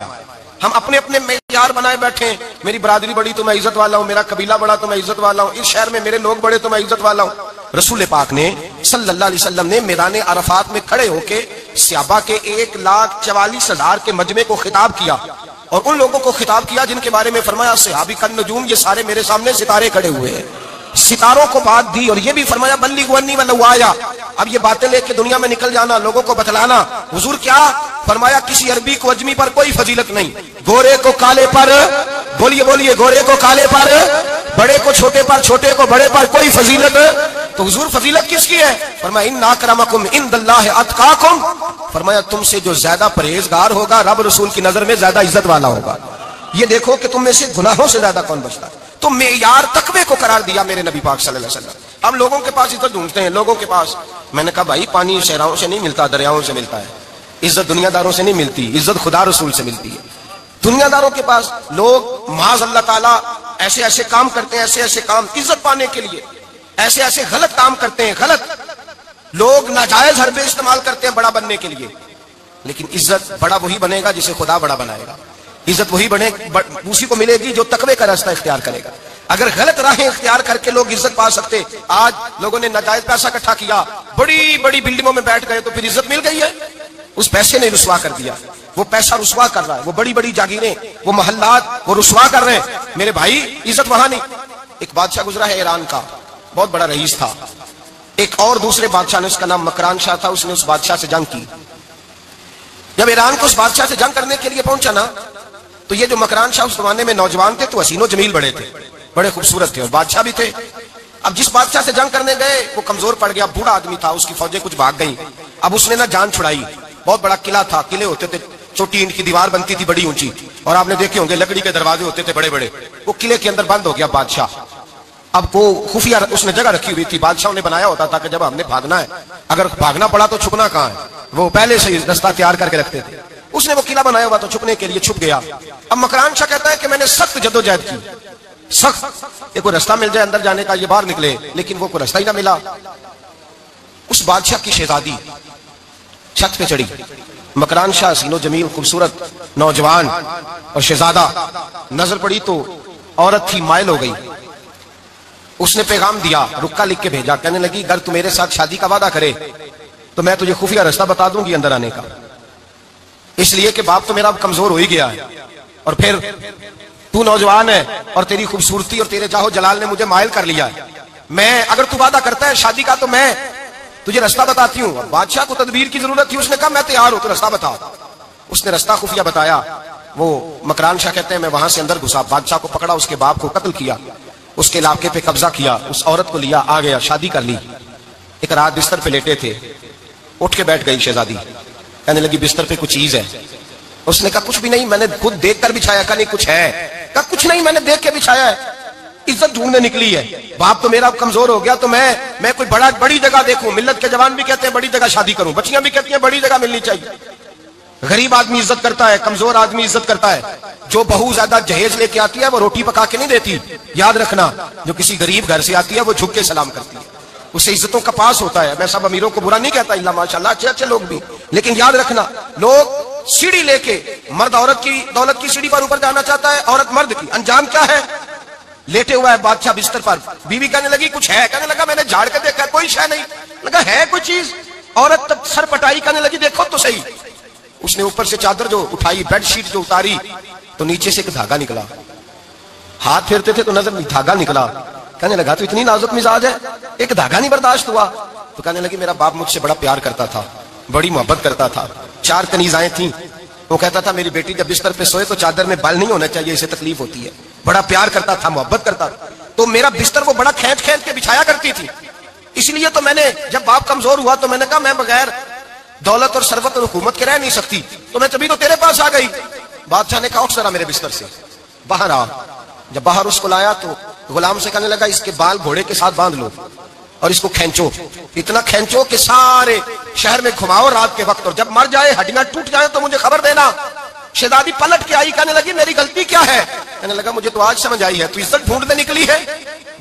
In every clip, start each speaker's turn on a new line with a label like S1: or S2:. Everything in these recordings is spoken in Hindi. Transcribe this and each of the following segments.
S1: हम अपने अपने मेयार बनाए बैठे हैं। मेरी बरादरी बड़ी तो मैं इज्जत वाला हूं, मेरा कबीला बड़ा तो मैं इज्जत वाला हूं, इस शहर में मेरे लोग बड़े तो मैं इज्जत वाला हूं। रसूल पाक ने सल्लल्लाहु अलैहि वसल्लम ने मैदान अरफात में खड़े होके सहाबा के 1,44,000 के मजमे को खिताब किया और उन लोगों को खिताब किया जिनके बारे में फरमाया सहाबी कन नजूम, ये सारे मेरे सामने सितारे खड़े हुए हैं। सितारों को बात दी और ये भी फरमाया बल्लिग वन्नी वलवाया। अब ये बातें लेके दुनिया में निकल जाना, लोगों को बतलाना। हुजूर क्या फरमाया, किसी अरबी को अजमी पर कोई फजीलत नहीं, गोरे को काले पर, बोलिए बोलिए, गोरे को काले पर, बड़े को छोटे पर, छोटे को बड़े पर कोई फजीलत। तो हुजूर फजीलत किसकी है? फरमाया इन्ना अक्रमकुम इंदल्लाहि अतकाकुम, फरमाया तुमसे जो ज्यादा परहेजगार होगा रब रसूल की नजर में ज्यादा इज्जत वाला होगा। ये देखो कि तुम में से गुनाहों से ज्यादा कौन बचता है। तो मेयार तकवे को करार दिया मेरे नबी पाक सल्लल्लाहु अलैहि वसल्लम। अब लोगों के पास इज्जत ढूंढते हैं, लोगों के पास। मैंने कहा भाई पानी शहराओं से नहीं मिलता, दरियाओं से मिलता है। इज्जत दुनियादारों से नहीं मिलती, इज्जत खुदा रसूल से मिलती है। दुनियादारों के पास लोग माज अल्लाह ताला ऐसे ऐसे काम करते हैं, ऐसे ऐसे काम इज्जत पाने के लिए, ऐसे ऐसे गलत काम करते हैं, गलत लोग नाजायज हरबे इस्तेमाल करते हैं बड़ा बनने के लिए। लेकिन इज्जत बड़ा वही बनेगा जिसे खुदा बड़ा बनाएगा। इज्जत वही बने उसी को मिलेगी जो तकवे का रास्ता इख्तियार करेगा। अगर गलत राहें इख्तियार करके लोग इज्जत पा सकते, आज लोगों ने नाजायज पैसा इकट्ठा किया, बड़ी बड़ी बिल्डिंगों में बैठ गए, तो फिर इज्जत मिल गई है। उस पैसे ने रुसवा कर दिया, वो पैसा रुसवा कर रहा है, वो बड़ी बड़ी जागीरें, वो मोहल्लात, वो रुसवा कर रहे हैं। मेरे भाई इज्जत वहां नहीं। एक बादशाह गुजरा है ईरान का, बहुत बड़ा रईस था। एक और दूसरे बादशाह ने, उसका नाम मकरान शाह था, उसने उस बादशाह से जंग की। जब ईरान को उस बादशाह से जंग करने के लिए पहुंचा ना, तो ये जो मकरान शाह उस जमाने में नौजवान थे, तो हसीनो जमील बड़े थे, बड़े खूबसूरत थे और बादशाह भी थे। अब जिस बादशाह से जंग करने गए वो कमजोर पड़ गया, बूढ़ा आदमी था, उसकी फौजें कुछ भाग गई। अब उसने ना जान छुड़ाई। बहुत बड़ा किला था, किले होते थे, छोटी ईंट की दीवार बनती थी बड़ी ऊंची, और आपने देखे होंगे लकड़ी के दरवाजे होते थे बड़े बड़े। वो किले के अंदर बंद हो गया बादशाह। अब वो खुफिया उसने जगह रखी हुई थी, बादशाह ने बनाया होता था कि जब हमने भागना है, अगर भागना पड़ा तो छुपना कहाँ है, वो पहले से रास्ता तैयार करके रखते थे। उसने वो किला बनाया हुआ तो छुपने के लिए छुप गया। अब मकरान शाह कहता है कि मैंने सख्त जद्दोजहद की, सख्त, कोई रास्ता मिल जाए अंदर जाने का, ये बाहर निकले, लेकिन वो कोई रास्ता ही ना मिला। उस बादशाह की शहजादी छत पे चढ़ी। मकरान शाह सीनो जमील खूबसूरत नौजवान और शहजादा, नजर पड़ी तो औरत थी, माइल हो गई। उसने पैगाम दिया, रुक्का लिख के भेजा, कहने लगी अगर तू मेरे साथ शादी का वादा करे तो मैं तुझे खुफिया रास्ता बता दूंगी अंदर आने का। इसलिए कि बाप तो मेरा अब कमजोर हो ही गया है, और फिर तू नौजवान है और तेरी खूबसूरती और तेरे जाहो जलाल ने मुझे माइल कर लिया है। मैं, अगर तू वादा करता है शादी का तो मैं तुझे रास्ता बताती हूँ। बादशाह को तदबीर की जरूरत थी, उसने कहा मैं तैयार हूं, तो रास्ता बता। उसने रास्ता खुफिया बताया। वो मकरान शाह कहते हैं मैं वहां से अंदर घुसा, बादशाह को पकड़ा, उसके बाप को कत्ल किया, उसके इलाके पे कब्जा किया, उस औरत को लिया, आ गया, शादी कर ली। एक रात बिस्तर पे लेटे थे, उठ के बैठ गई शहजादी, कहने लगी बिस्तर पे कुछ चीज है। उसने कहा कुछ भी नहीं, मैंने खुद देख कर बिछाया। कहा नहीं कुछ है। कहा कुछ नहीं, मैंने देख के बिछाया है, इज्जत ढूंढने निकली है। बाप तो मेरा कमजोर हो गया, तो मैं कोई बड़ी जगह देखूं। मिल्लत के जवान भी कहते हैं बड़ी जगह शादी करूं, बच्चियां भी कहती हैं बड़ी जगह मिलनी चाहिए। गरीब आदमी इज्जत करता है, कमजोर आदमी इज्जत करता है। जो बहू ज्यादा जहेज लेके आती है वो रोटी पका के नहीं देती, याद रखना। जो किसी गरीब घर से आती है वो झुक के सलाम करती है, उससे इज्जतों का पास होता है। मैं सब अमीरों को बुरा नहीं कहता, इल्ला माशाल्लाह अच्छे अच्छे लोग भी, लेकिन याद रखना लोग सीढ़ी लेके, मर्द औरत की दौलत की सीढ़ी पर ऊपर जाना चाहता है, औरत मर्द की। अंजाम क्या है? लेटे हुआ है बादशाह बिस्तर पर, बीवी कहने लगी कुछ है, कहने लगा मैंने झाड़ के देखा कोई शय नहीं, लगा है कोई चीज। औरत तब सर पटाई, कहने लगी देखो तो सही। उसने ऊपर से चादर जो उठाई, बेडशीट जो उतारी, तो नीचे से एक धागा निकला। हाथ फेरते थे तो नजर नहीं, धागा निकला। कहने लगा तो इतनी नाजुक मिजाज है, एक धागा नहीं बर्दाश्त हुआ। तो कहने लगी मेरा बाप मुझसे बड़ा प्यार करता था, बड़ी मोहब्बत करता था, 4 कनीजाएं थी। वो कहता था मेरी बेटी जब बिस्तर पे सोए तो चादर में बाल नहीं होना चाहिए, इसे तकलीफ होती है। बड़ा प्यार करता था, मोहब्बत करता था, तो मेरा बिस्तर वो बड़ा खींच खींच के बिछाया करती थी। इसलिए तो मैंने, जब बाप कमजोर हुआ तो मैंने कहा मैं बगैर दौलत और सरवत और हुकूमत के रह नहीं सकती, तो मैं तभी तो तेरे पास आ गई। बादशाह ने कहा उठ जरा मेरे बिस्तर से बाहर आ। जब बाहर उसको लाया तो गुलाम से कहने लगा इसके बाल घोड़े के साथ बांध लो और इसको खींचो, इतना खींचो कि सारे शहर में घुमाओ रात के वक्त, और जब मर जाए हड्डियां टूट जाए तो मुझे खबर देना। शहजादी पलट के आई, कहने लगी मेरी गलती क्या है? कहने लगा मुझे तो आज समझ आई है, तू इज्जत ढूंढने निकली है।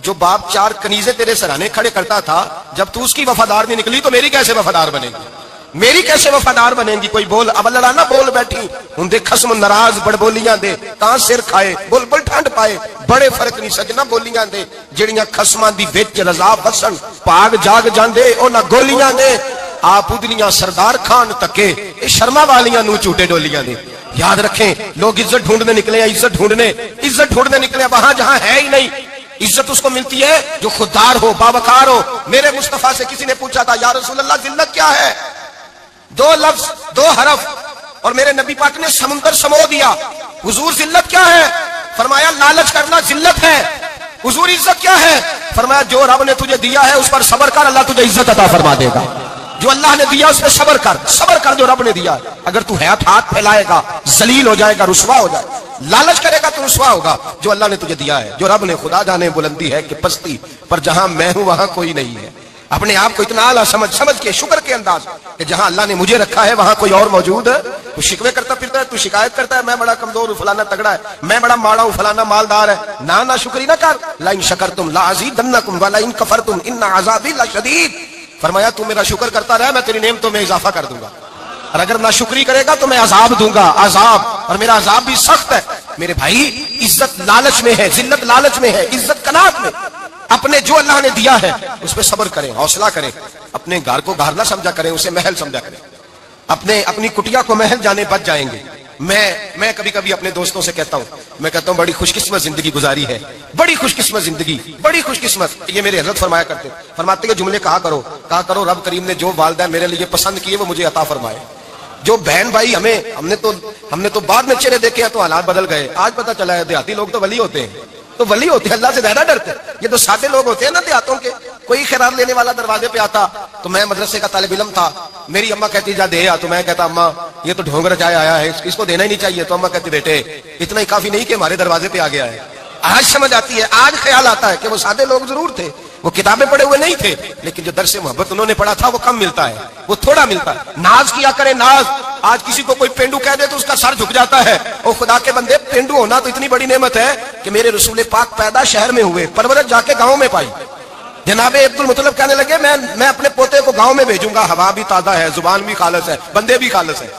S1: जो बाप 4 कनीजे तेरे सराहने खड़े करता था, जब तू उसकी वफादार नहीं निकली तो मेरी कैसे वफादार बनेगी? मेरी कैसे वफादार बनेंगी? कोई बोल अब लड़ाना बोल बैठी उनके खसम नाराज बड़ बोलियां दे तां सिर खाए बुलबुल ठंड पाए बड़े फर्क नहीं सजना बोलियां दे ਜਿਹੜੀਆਂ ਖਸਮਾਂ ਦੀ ਵਿੱਚ ਰਜ਼ਾ ਵਸਣ ਭਾਗ ਜਾਗ ਜਾਂਦੇ ਉਹਨਾਂ ਗੋਲੀਆਂ ਦੇ आप उदलियां सरदार खान तके ये शर्मा वालियां नू झूठे डोलियां दे। याद रखें लोग इज्जत ढूंढने निकले हैं, इज्जत ढूंढने निकले वहां जहां है ही नहीं। इज्जत उसको मिलती है जो खुददार हो बावकार हो। मेरे मुस्तफा से किसी ने पूछा था या रसूल अल्लाह जिल्लत क्या है? 2 लफ्ज 2 हरफ और मेरे नबी पाक ने समुंदर समो दिया। हुजूर जिल्लत क्या है? फरमाया लालच करना जिल्लत है। हुजूर इज्जत क्या है? फरमाया जो रब ने तुझे दिया है उस पर सब्र कर, अल्लाह तुझे इज्जत अता फरमा देगा। जो अल्लाह ने दिया उस पर सब्र कर जो रब ने दिया। अगर तू है हाथ फैलाएगा जलील हो जाएगा, रुसवा हो जाएगा। लालच करेगा तो रुसवा होगा। जो अल्लाह ने तुझे दिया है, जो रब ने, खुदा जाने बुलंदी है कि पस्ती पर जहां मैं हूं वहां कोई नहीं है। अपने आप को इतना आला समझ के शुक्र के अंदाज कि जहां अल्लाह ने मुझे रखा है वहां कोई और मौजूद है। तू शिकवे करता फिरता है, तू शिकायत करता है मैं बड़ा कमजोर हूं, फलाना तगड़ा है, मैं बड़ा माड़ा हूं, फलाना मालदार है। ना शुक्री ना कर। लाइन शकरतुम लाज़ीदन्नकुम व लाइन कफरतुम इन्ना अज़ाबी लशदीद। फरमाया तू मेरा शुक्र करता रहा, मैं तेरी नेमतों में इजाफा कर दूंगा, और अगर ना शुक्री करेगा तो मैं अजाब दूंगा, अजाब, और मेरा अजाब भी सख्त है। मेरे भाई इज्जत लालच में है, जिल्लत लालच में है, इज्जत कनात में। अपने जो अल्लाह ने दिया है उस पर सब्र करें, हौसला करें। अपने घर को घर ना समझा करें, उसे महल समझा करें। अपनी कुटिया को महल जाने बच जाएंगे। मैं कभी कभी अपने दोस्तों से कहता हूं बड़ी खुशकिस्मत जिंदगी गुजारी है, बड़ी खुशकिस्मत जिंदगी, बड़ी खुशकिस्मत। ये मेरे हजरत फरमाते के जुमले कहा करो रब करीम ने जो वालिदैन मेरे लिए पसंद किए वो मुझे अता फरमाए। जो बहन भाई हमने तो बाद में चेहरे देखे हैं तो हालात बदल गए। आज पता चला है देहाती लोग तो वली होते हैं, अल्लाह से ज्यादा डरते हैं। ये तो सादे लोग होते हैं ना देहातों के। कोई खैरात लेने वाला दरवाजे पे आता तो मैं मदरसे का तालिब इल्म था, मेरी अम्मा कहती जा दे आ, तो मैं कहता अम्मा ये तो ढोंग रचाया आया है, इसको देना ही नहीं चाहिए। तो अम्मा कहती बेटे इतना ही काफी नहीं कि हमारे दरवाजे पे आ गया है। आज समझ आती है, आज ख्याल आता है कि वो सादे लोग जरूर थे, वो किताबें पढ़े हुए नहीं थे, लेकिन जो दर्से मोहब्बत उन्होंने पढ़ा था वो कम मिलता है, वो थोड़ा मिलता है। नाज किया करे नाज। आज किसी को कोई पेंडू कह दे तो उसका सर झुक जाता है। और खुदा के बंदे पेंडू होना तो इतनी बड़ी नेमत है कि मेरे रसूल पाक पैदा शहर में हुए, परवरिश जाके गांव में पाई। जनाबे अब्दुल मुतल्लब कहने लगे मैं अपने पोते को गांव में भेजूंगा, हवा भी ताजा है, जुबान भी खालस है, बंदे भी खालस है।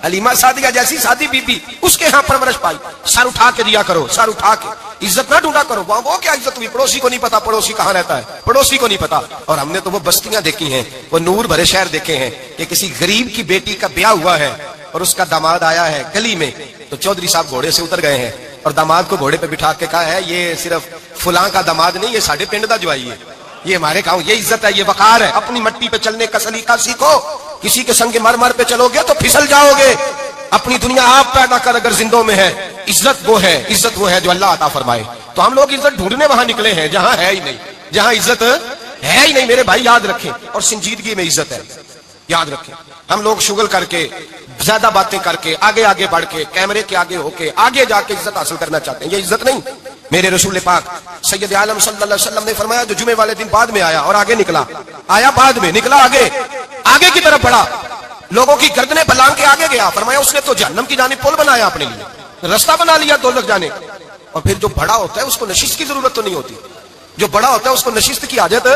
S1: हलीमा सादिया जैसी सादी बीबी, उसके यहाँ परवरिश पाई। सर उठा के दिया करो, सर उठा के, इज्जत ना ढूंढा करो। वो क्या इज्जत हुई? पड़ोसी को नहीं पता पड़ोसी कहाँ रहता है, पड़ोसी को नहीं पता। और हमने तो वो बस्तियां देखी हैं, वो नूर भरे शहर देखे हैं कि किसी गरीब की बेटी का ब्याह हुआ है और उसका दामाद आया है गली में, तो चौधरी साहब घोड़े से उतर गए हैं और दामाद को घोड़े पे बिठा के कहा है ये सिर्फ फुलां का दामाद नहीं, ये साढ़े पिंड का जवाई है, ये हमारे गांव, ये इज्जत है, ये वकार है। अपनी मट्टी पे चलने का सलीका सीखो। किसी के संग मर पे चलोगे तो फिसल जाओगे। अपनी दुनिया आप पैदा कर अगर जिंदों में है। इज्जत वो है जो अल्लाह अता फरमाए। तो हम लोग इज्जत ढूंढने वहां निकले हैं जहां है ही नहीं, जहां इज्जत है ही नहीं। मेरे भाई याद रखें, और संजीदगी में इज्जत है, याद रखें। हम लोग शुगल करके, ज्यादा बातें करके, आगे बढ़ के, कैमरे के आगे होके, आगे जाके इज्जत हासिल करना चाहते हैं, ये इज्जत नहीं। मेरे रसूल पाक सैयद आलम सल्लल्लाहु अलैहि वसल्लम ने फरमाया जो जुमे वाले दिन बाद में आया और आगे निकला, आया बाद में, निकला आगे की तरफ बढ़ा, लोगों की गर्दनें बलांग के आगे गया। फरमाया उसने तो जहन्नम की जानिब पुल बनाया, अपने लिए रास्ता बना लिया दोज़ख जाने। और फिर जो बड़ा होता है उसको नशिस्त की जरूरत तो नहीं होती, जो बड़ा होता है उसको नशिस्त की आदत।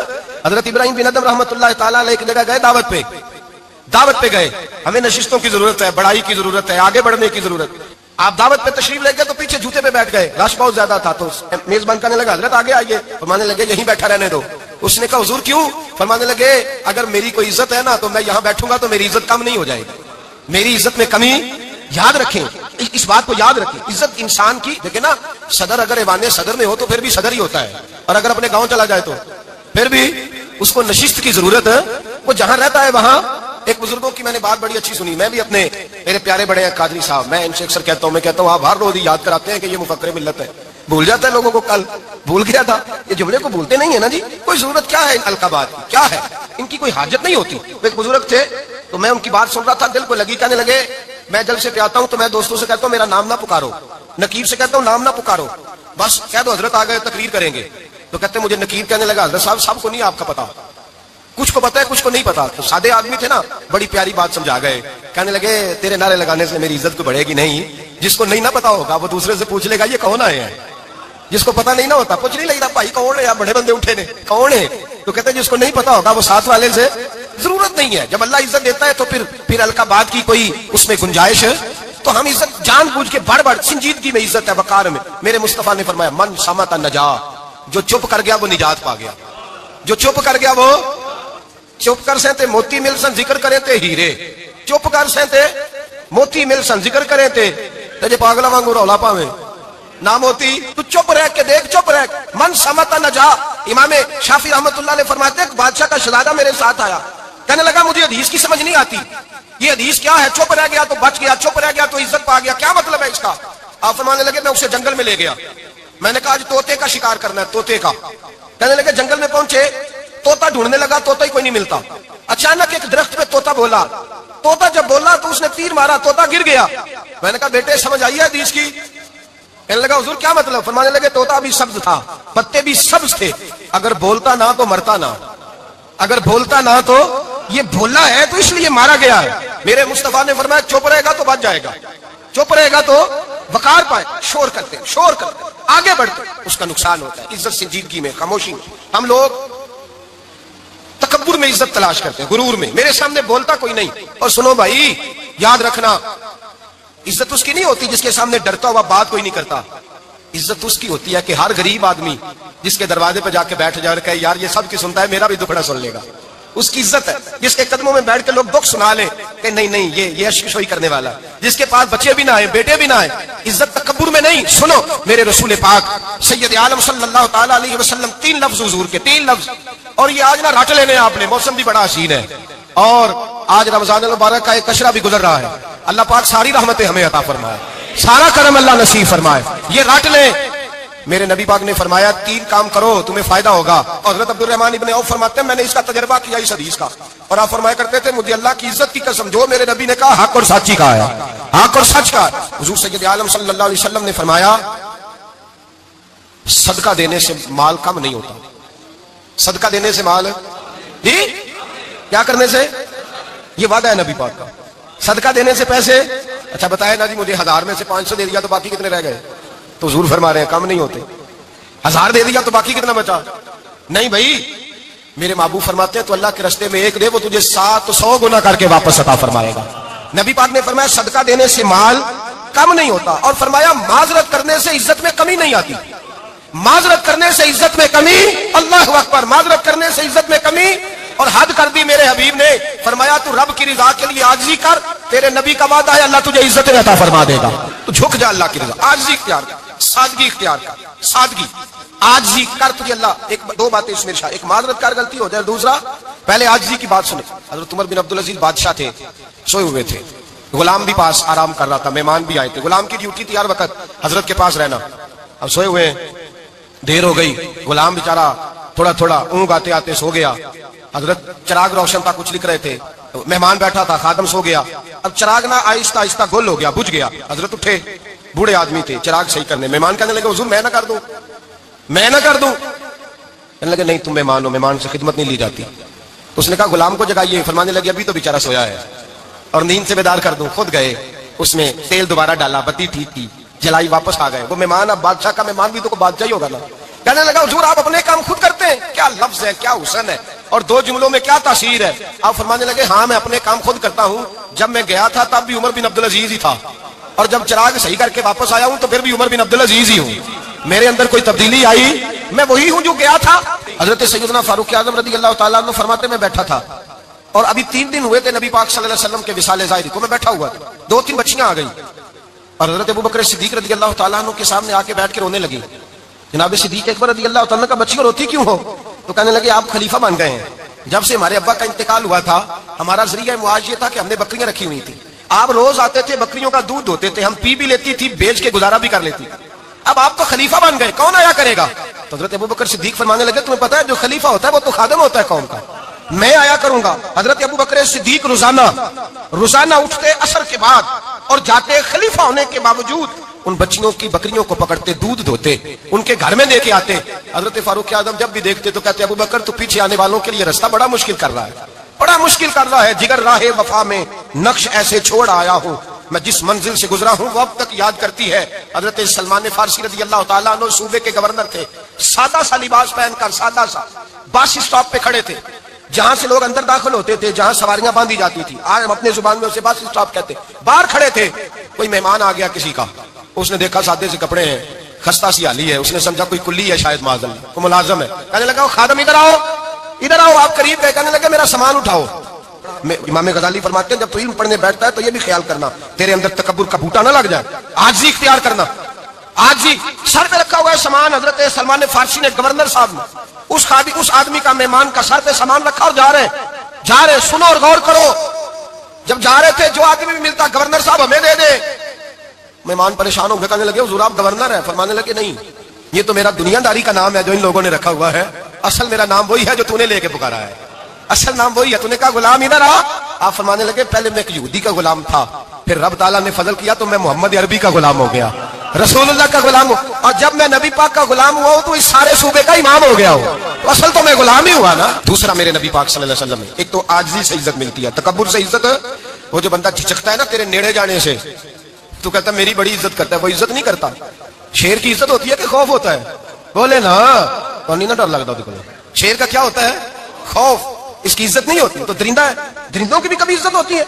S1: हजरत इब्राहिम बिन अदम रहमतुल्लाह तआला अलैह एक जगह गए, दावत पे गए। हमें नशिस्तों की जरूरत है, बड़ाई की जरूरत है, आगे बढ़ने की जरूरत। आप दावत पे तशरीफ ले गए तो पीछे जूते पे बैठ गए, रश बहुत ज्यादा था, तो मेजबान कहने लगा हजरत आगे आइए। फरमाने लगे यहीं बैठा रहने दो। उसने कहा हुजूर क्यों? फरमाने लगे अगर मेरी कोई इज्जत है ना तो मैं यहां बैठूंगा तो मेरी इज्जत कम नहीं हो जाएगी, मेरी इज्जत में कमी। याद रखें, इस बात को याद रखें। इज्जत इंसान की, देखिए ना, सदर अगर ऐवान सदर में हो तो फिर भी सदर ही होता है, और अगर अपने गांव चला जाए तो फिर भी उसको नशिस्त की जरूरत है। वो जहां रहता है वहां। एक बुजुर्गों की मैंने बात बड़ी अच्छी सुनी। मैं भी अपने, मेरे प्यारे बड़े हैं कादरी साहब, मैं इनसे अक्सर कहता हूं, मैं कहता हूं आप हर रोज याद कराते हैं कि ये मुफक्किर मिल्लत है। भूल जाता है लोगों को, कल भूल गया था। ये जुमले को भूलते नहीं है ना जी। कोई जरूरत क्या है इन अलकाबात की, क्या है, इनकी कोई हाजत नहीं होती। एक बुजुर्ग थे तो मैं उनकी बात सुन रहा था, दिल को लगी। कहने लगे मैं जलसे पे आता हूं तो मैं दोस्तों से कहता हूं मेरा नाम ना पुकारो, नकीब से कहता हूं नाम ना पुकारो, बस कह दो हजरत आ गए तकरीर करेंगे। तो कहते मुझे नकीब कहने लगा हजरत साहब सबको नहीं आपका पता, कुछ को पता है कुछ को नहीं पता। तो सादे आदमी थे ना, बड़ी प्यारी बात समझा गए। कहने लगे तेरे नारे लगाने से मेरी इज्जत को बढ़ेगी नहीं। जिसको नहीं ना पता होगा वो दूसरे से पूछ लेगा ये कौन आए हैं। जिसको पता नहीं ना होता कुछ नहीं लगता, भाई कौन है यार, बड़े बंदे उठे ने, कौन है? तो कहते जिसको नहीं पता होगा वो साथ वाले से जरूरत नहीं है। जब अल्लाह इज्जत देता है तो फिर अलकाबाद की कोई उसमें गुंजाइश है? तो हम इज्जत जानबूझ के बढ़ संजीदगी में इज्जत है, वकार में। मेरे मुस्तफा ने फरमाया मन समता नजा, जो चुप कर गया वो निजात पा गया। जो चुप कर गया वो चुप कर से मोती मिल सन जिक्र करे थे हीरे, चुप कर से मोती मिल सन जिक्र करे थे जे पागला वांगू रौला पावे ना मोती। तू चुप रह के देख, चुप रह, मन समता नजा। इमाम शाफी रहमतुल्लाह ने फरमाते हैं बादशाह का शहजादा मेरे साथ आया, कहने लगा मुझे हदीस की समझ नहीं आती, ये हदीस क्या है? चुप रह गया तो बच गया, चुप रह गया तो इज्जत पा गया, क्या मतलब है इसका? आप फरमाने लगे मैं उसे जंगल में ले गया, मैंने कहा आज तोते का शिकार करना है, तोते का। कहने लगे जंगल में पहुंचे, तोता ढूंढने लगा, तोता ही कोई नहीं मिलता। अचानक एक दरख्त पे तोता बोला, तोता जब बोला तो उसने तीर मारा, तोता गिर गया। मैंने कहा बेटे समझ आई है हदीस की? कहने लगा हुजूर क्या मतलब? फरमाने लगे तोता भी सब्ज था, पत्ते भी सब्ज थे, अगर बोलता ना तो मरता ना, अगर बोलता ना तो ये बोला है तो इसलिए मारा गया है। मेरे मुस्तफा ने फरमाया चुप रहेगा तो बच जाएगा, चुप रहेगा तो वकार पाए। शोर करते आगे बढ़ते उसका नुकसान होता है। इज्जत संजीदगी में, खामोशी में। हम लोग तकब्बुर में इज्जत तलाश करते हैं, गुरूर में। मेरे सामने बोलता कोई नहीं। और सुनो भाई, याद रखना, इज्जत उसकी नहीं होती जिसके सामने डरता हुआ बात कोई नहीं करता। इज्जत उसकी होती है कि हर गरीब आदमी जिसके दरवाजे पर जाके बैठ जाए और कहे यार ये सब की सुनता है, मेरा भी दुखड़ा सुन लेगा, उसकी इज्जत है। जिसके कदमों में बैठ के लोग दुख सुना ले कि नहीं नहीं ये अशकिशोई करने वाला, जिसके पास बच्चे भी ना आए, बेटे भी ना आए। इज्जत तकब्बुर में नहीं। सुनो, मेरे रसूल पाक सैयद आलम सल्लल्लाहु ताला अलैहि वसल्लम 3 लफ्ज हुजूर के, 3 लफ्ज। और ये आज ना रट लेने आपने, मौसम भी बड़ा हसीन है और आज रमजान मुबारक का एक अशरा भी गुजर रहा है। अल्लाह पाक सारी रहमतें हमें अता फरमाए, सारा करम अल्लाह नसीब फरमाए। ये रट ले। मेरे नबी पाक ने फरमाया 3 काम करो तुम्हें फायदा होगा। और हज़रत अब्दुर्रहमान इब्ने औफ फरमाते हैं मैंने इसका तजर्बा किया इस हदीस का। और आप फरमाया करते थे मुझे अल्लाह की इज्जत की कसम, जो मेरे नबी ने कहा हक और सच्ची का है, हक और सच का। हुजूर सैयद आलम सल्लल्लाहु अलैहि वसल्लम ने फरमाया सदका देने से माल कम नहीं होता। सदका देने से माल जी क्या करने से? ये वादा है नबी पाक का। सदका देने से पैसे, अच्छा बताया ना जी मुझे 1000 में से 500 दे दिया तो बाकी कितने रह गए? तो हुजूर फरमा रहे हैं कम नहीं होते। 1000 दे दिया तो बाकी कितना बचा? नहीं भाई, मेरे महबूब फरमाते हैं तो अल्लाह के रास्ते में एक दे, वो तुझे 700 गुना करके वापस अता फरमाएगा। नबी पाक ने फरमाया सदका देने से माल कम नहीं होता। और फरमाया माजरत करने से इज्जत में कमी नहीं आती। माजरत करने से इज्जत में कमी, अल्लाह अकबर, माजरत करने से इज्जत में कमी। और हद कर दी मेरे हबीब ने, फरमाया तू रब की रिजा के लिए आजिज़ी कर, तेरे नबी का वादा है अल्लाह तुझे इज्जत अता फरमा देगा। तो झुक जा अल्लाह की रिजा, आजिज़ी इख्तियार कर, सादगी इख्तियार कर, सादगी आजिज़ी कर, तुझे अल्लाह। एक 2 बातें इसमें शाह, एक माजरत कर गलती हो जाए, दूसरा पहले आजिज़ी की बात सुने। हज़रत उमर बिन अब्दुल अजीज बादशाह थे, सोए हुए थे, गुलाम भी पास आराम कर रहा था, मेहमान भी आए थे। गुलाम की ड्यूटी थी हर वक्त हजरत के पास रहना। अब सोए हुए, देर हो गई, गुलाम बेचारा थोड़ा थोड़ा ऊँग आते आते सो गया। हजरत चिराग रोशन था, कुछ लिख रहे थे, तो मेहमान बैठा था, खादम सो गया। अब चिराग ना आहिस्ता आहिस्ता गुल हो गया, बुझ गया। हजरत उठे, बूढ़े आदमी थे, चिराग सही करने। मेहमान कहने लगे हुजूर मैं ना कर दूं, मैं ना कर दूं। कहने लगे नहीं तुम मेहमान हो, मेहमान से खिदमत नहीं ली जाती। तो उसने कहा गुलाम को जगाइए। फरमाने लगे अभी तो बेचारा सोया है और नींद से बेदार कर दूं। खुद गए, उसमें तेल दोबारा डाला, बत्ती ठीक की, जलाई, वापस आ गए। वो मेहमान, अब बादशाह का मेहमान भी तो बादशाह ही होगा ना। कहने लगा हुजूर आप अपने काम खुद करते हैं? क्या लफ्ज है, क्या हुस्न है, और 2 जुमलों में क्या तासीर है। आप फरमाने लगे हाँ मैं अपने काम खुद करता हूँ। जब मैं गया था तब भी उमर बिन अब्दुल अजीज ही था, और जब चिराग सही करके वापस आया हूं तो फिर भी उमर बिन अब्दुल अजीज ही हूँ। मेरे अंदर कोई तब्दीली आई? मैं वही हूं जो गया था। हजरत सैयदना फारूक आजम रज़ी अल्लाह ताला अन्हु फरमाते मैं बैठा था और अभी 3 दिन हुए थे नबी पाक सल्लल्लाहु अलैहि वसल्लम के विसाले ज़ाहिरी को। मैं बैठा हुआ था, 2-3 बच्चियां आ गई और हजरत अबू बकर सिद्दीक रज़ी अल्लाह ताला अन्हु के सामने आके बैठ के रोने लगी। जनाब सिद्दीक अकबर रज़ी अल्लाह ताला का बच्चियों रोती क्यों हो? तो कहने लगे आप खलीफा बन गए हैं। जब से हमारे अब्बा का इंतकाल हुआ था हमारा जरिया मुआश ये था कि हमने बकरियां रखी हुई थी। आप रोज आते थे, बकरियों का दूध धोते थे, हम पी भी लेती थी, बेच के गुजारा भी कर लेती। अब आप तो खलीफा बन गए, कौन आया करेगा? तो हजरत अबू बकर सिद्दीक फरमाने लगे तुम्हें पता है जो खलीफा होता है वो तो खादिम होता है कौम का, मैं आया करूंगा। हजरत अबू बकर सिद्दीक रोजाना उठते असर के बाद और जाते, खलीफा होने के बावजूद उन बच्चियों की बकरियों को पकड़ते, दूध धोते, उनके घर में लेके आते। हजरत फारूक आजम जब भी देखते तो कहते अबू बकर तो पीछे आने वालों के लिए रास्ता बड़ा मुश्किल कर रहा है, बड़ा मुश्किल कर रहा है। जिगर राहे वफा में नक्श ऐसे छोड़ आया हूं, मैं जिस मंजिल से गुजरा हूं वो अब तक याद करती है। हजरत सलमान फारसी रज़ी अल्लाह ताला अन्हु सूबे के गवर्नर थे, सादा सा लिबास पहनकर, सादा सा, बस स्टॉप पे खड़े थे। जहां से लोग अंदर दाखिल होते थे, जहां सवारियां बांधी जाती थी, आज हम अपने जुबान में उसे बस स्टॉप कहते। बाहर खड़े थे, कोई मेहमान आ गया किसी का, उसने देखा सादे से कपड़े हैं, खस्ता सी हाली है, उसने समझा कोई कुल्ली है, शायद माजल को मुलाजम है। कहने लगा खादम इधर आओ, इधर आओ। आप करीब गए, कहने लगे मेरा सामान उठाओ। इमाम गजाली फरमाते हैं जब तू इल्म पढ़ने बैठता है तो ये भी ख्याल करना तेरे अंदर तकब्बुर का बूटा ना लग जाए, आजिज़ी इख्तियार करना। आजिज़ी, सर पे रखा हुआ है सामान। हजरत सलमान फारसी ने, गवर्नर साहब ने, उस आदमी का, मेहमान का सर पे सामान रखा और जा रहे। सुनो और गौर करो, जब जा रहे थे जो आदमी भी मिलता, गवर्नर साहब हमें दे दे। मेहमान परेशान हो गए, कहने लगे हुजूर आप गवर्नर है? फरमाने लगे नहीं, ये तो मेरा दुनियादारी का नाम है जो इन लोगों ने रखा हुआ है। असल मेरा नाम वही है जो तूने लेके पुकारा है, असल नाम वही है। तूने कहा गुलाम इधर आ। आप फरमाने लगे पहले मैं एक यहूदी का गुलाम था, फिर रब ताला ने फजल किया तो मैं मोहम्मद अरबी का गुलाम हो गया, रसूलुल्लाह का गुलाम हूं, और जब मैं नबी पाक का गुलाम हुआ हूं तो इस सारे सूबे का इमाम हो गया हूं, तो असल तो मैं गुलाम ही हुआ ना। दूसरा, मेरे नबी पाक सल्लल्लाहु अलैहि वसल्लम में एक तो आजिज़ी से इज्जत मिलती है, तकब्बुर से इज्जत। वो जो बंदा झिझकता है ना तेरे नेड़े जाने से, तू कहता मेरी बड़ी इज्जत करता है, वो इज्जत नहीं करता। शेर की इज्जत होती है कि खौफ होता है? बोले ना, तो नहीं ना डर लगता देखो। शेर का क्या होता है? खौफ। इसकी इज्जत नहीं होती। तो दरिंदा है, दरिंदों की भी कभी इज्जत होती है?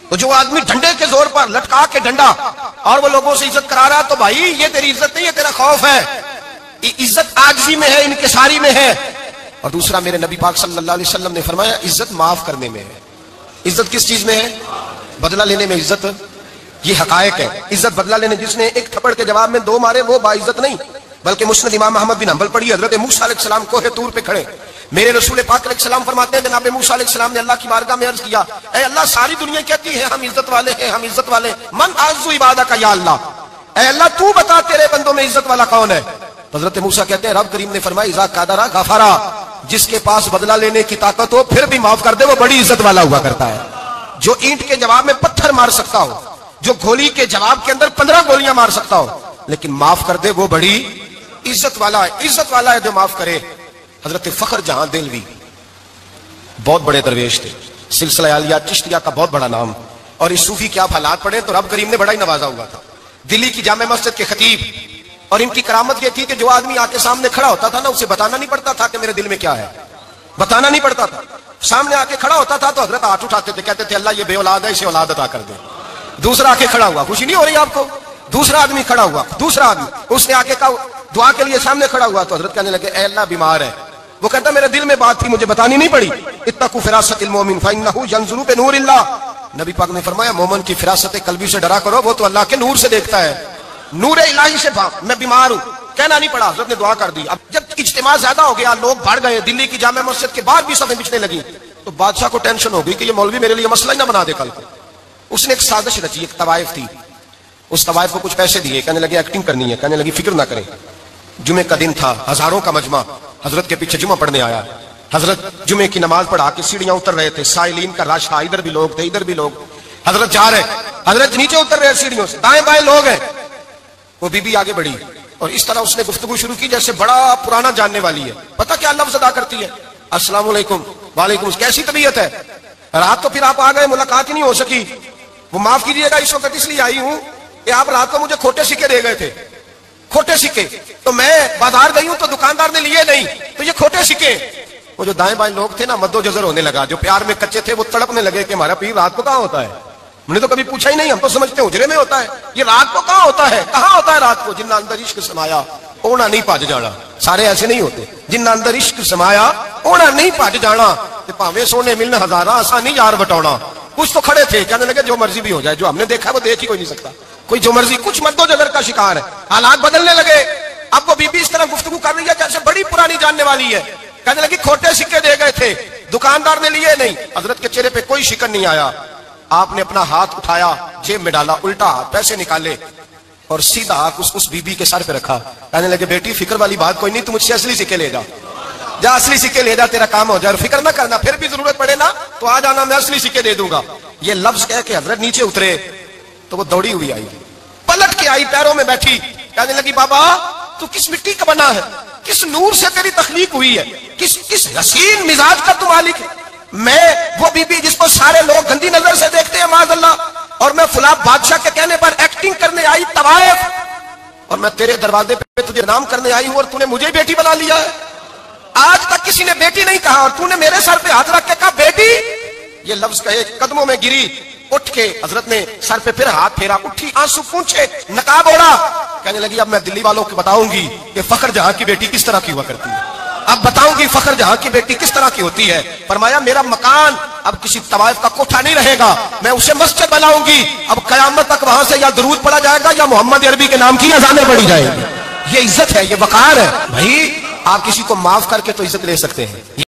S1: तो जो आदमी डंडे के जोर पर लटका के डंडा और वो लोगों से इज्जत करा रहा, तो भाई ये तेरी इज्जत नहीं है, तेरा खौफ है। इज्जत आजिज़ी में है, इनकिसारी में है। और दूसरा, मेरे नबी पाक सल्लल्लाहु अलैहि वसल्लम ने फरमाया इज्जत माफ करने में है। इज्जत किस चीज में है? बदला लेने में इज्जत। ये हकायक है। इज्जत बदला लेने, जिसने एक थप्पड़ के जवाब में 2 मारे वो बाइज्जत नहीं, बल्कि मुस्नद इमाम अहमद बिन हंबल पढ़ी, हजरत मूसा अलैहिस्सलाम कोहे तूर पे खड़े, मेरे रसूल पाक अलैहिस्सलाम फरमाते हैं जनाब मूसा अलैहिस्सलाम ने अल्लाह की बारगाह में अर्ज किया, ऐ अल्लाह सारी दुनिया कहती है हम इज्जत वाले हैं, हम इज्जत वाले, मन आज़्ज़ु इबादा का या अल्लाह, ऐ अल्लाह तू बता तेरे बंदों में इज्जत वाला कौन है? हजरत मूसा कहते हैं रब करीम ने फरमाया इज़ा कादरा गफरा, जिसके पास बदला लेने की ताकत हो फिर भी माफ कर दे वो बड़ी इज्जत वाला हुआ करता है। जो ईंट के जवाब में पत्थर मार सकता हो, जो गोली के जवाब के अंदर 15 गोलियां मार सकता हो, लेकिन माफ कर दे वो बड़ी इज्जत वाला है। इज्जत वाला है जो माफ करे। हजरत फखर जहां दिलवी बहुत बड़े दरवेश थे, सिलसिला आलिया चिश्तिया का बहुत बड़ा नाम, और इस सूफी के आप हालात पढ़े तो रब करीम ने बड़ा ही नवाजा हुआ था। दिल्ली की जामे मस्जिद के खतीब, और इनकी करामत यह थी कि जो आदमी आके सामने खड़ा होता था ना, उसे बताना नहीं पड़ता था कि मेरे दिल में क्या है, बताना नहीं पड़ता था। सामने आके खड़ा होता था तो हजरत हाथ उठाते थे, कहते थे अल्लाह ये बेऔलाद है, इसे औलाद अता कर दे। दूसरा आके खड़ा हुआ, खुशी नहीं हो रही आपको? दूसरा आदमी खड़ा हुआ, दूसरा आदमी, उसने आके कहा दुआ के लिए सामने खड़ा हुआ तो हजरत कहने लगे ऐ अल्लाह बीमार है। वो कहता मेरे दिल में बात थी, मुझे बतानी नहीं पड़ी। इत्तकू फिरासतिल मोमिन फइन्नहु यंजुरु बिनूरिल्लाह, नबी पाक ने फरमाया मोमिन की फिरासत कल्बी से डरा करो, वो तो अल्लाह के नूर से देखता है, नूर इलाही से। मैं बीमार हूं कहना नहीं पड़ा, हजरत ने दुआ कर दी। अब जब इज्तिमा ज्यादा हो गया, लोग बढ़ गए, दिल्ली की जामे मस्जिद के बाद भी सफें बिछने लगी, तो बादशाह को टेंशन हो गई कि ये मौलवी मेरे लिए मसला ही ना बना दे कल को। उसने एक साजिश रची, एक तवाइफ थी, उस तवाइफ को कुछ पैसे दिए, कहने लगे एक्टिंग करनी है, कहने लगी फिक्र ना करें। जुमे का दिन था, हजारों का मजमा हजरत के पीछे जुमा पढ़ने आया। हजरत जुमे की नमाज पढ़ा के सीढ़ियां उतर रहे थे, साइलीन का रश था, इधर भी लोग थे इधर भी लोग। हजरत जा रहे, हजरत नीचे उतर रहे सीढ़ियों से, दाएं बाएं लोग हैं। वो बीबी आगे बढ़ी और इस तरह उसने गुफ्तगू शुरू की जैसे बड़ा पुराना जानने वाली है। पता क्या लफ्ज़ अदा करती है? अस्सलाम वालेकुम। वालेकुम, कैसी तबीयत है? रात तो फिर आप आ गए, मुलाकात ही नहीं हो सकी। वो माफ कीजिएगा इस वक्त इसलिए आई हूं कि आप रात को मुझे खोटे सिक्के दे गए थे, खोटे सिक्के, तो मैं बाजार गई हूं तो दुकानदार ने लिए नहीं, तो ये खोटे सिक्के। वो जो दाएं बाएं लोग थे ना, मद्दो जजर होने लगा, जो प्यार में कच्चे थे वो तड़पने लगे कि हमारा पीर रात को कहां होता है, हमने तो कभी पूछा ही नहीं, हम तो समझते हुजरे में होता है, ये रात को कहां होता है, कहां होता है रात को? जिन्ना अंदर इश्क समाया ओना नहीं भज जाना। सारे ऐसे नहीं होते, जिन्ना अंदर इश्क समाया ओना नहीं भज जाना। भावे सोने मिलने हजारा आसा नहीं यार बटौना। कुछ तो खड़े थे, कहने लगे जो मर्जी भी हो जाए, जो हमने देखा वो देख ही कोई नहीं सकता, कोई जो मर्जी। कुछ मद्दो जजर का शिकार है, हालात बदलने लगे। अब वो बीबी इस तरह गुफ्तगू कर रही है जैसे बड़ी पुरानी जानने वाली है। कहने लगी खोटे सिक्के दे गए थे, दुकानदार ने लिए नहीं। हजरत के चेहरे पे कोई शिकन नहीं आया। आपने अपना हाथ उठाया, जेब में डाला, उल्टा हाथ, पैसे निकाले और सीधा हाथ उस बीबी के सर पे रखा। कहने लगे बेटी फिक्र वाली बात कोई नहीं, तुम मुझसे असली सिक्के ले जा, जा असली सिक्के ले जा, तेरा काम हो जाए, फिक्र ना करना, फिर भी जरूरत पड़े ना तो आ जाना, मैं असली सिक्के दे दूंगा। ये लफ्ज कह के हजरत नीचे उतरे तो वो दौड़ी हुई आई, पलट के आई, पैरों में बैठी, कहने लगी बाबा तू किस मिट्टी का बना है, किस नूर से तेरी तखलीक हुई है, किस हसीन मिजाज का तू मालिक है। मैं वो बीबी जिसको सारे लोग गंदी नजर से देखते हैं माज़अल्लाह, और मैं फुला बादशाह के कहने पर एक्टिंग करने आई तवाइफ, और मैं तेरे दरवाजे पे तुझे नाम करने आई हूं और तूने मुझे बेटी बना लिया है। आज तक किसी ने बेटी नहीं कहा और तूने मेरे सर पे हाथ रख के कहा बेटी। ये लफ्ज कहे, कदमों में गिरी, उठ के हजरत ने सर पे फिर हाथ फेरा, उठी, आंसू पूछे, नकाब ओढ़ा, कहने लगी अब मैं दिल्ली वालों को बताऊंगी कि फखर जहां की बेटी किस तरह की हुआ करती है। अब बताऊंगी फखर जहां की बेटी किस तरह की होती है। फरमाया मेरा मकान अब किसी तवाइफ का कोठा नहीं रहेगा, मैं उसे मस्जिद बनाऊंगी। अब कयामत तक वहां से या दरूद पढ़ा जाएगा या मोहम्मद अरबी के नाम की अज़ानें पढ़ी जाएंगी। ये इज्जत है, ये वकार है। भाई आप किसी को माफ करके तो इज्जत ले सकते हैं,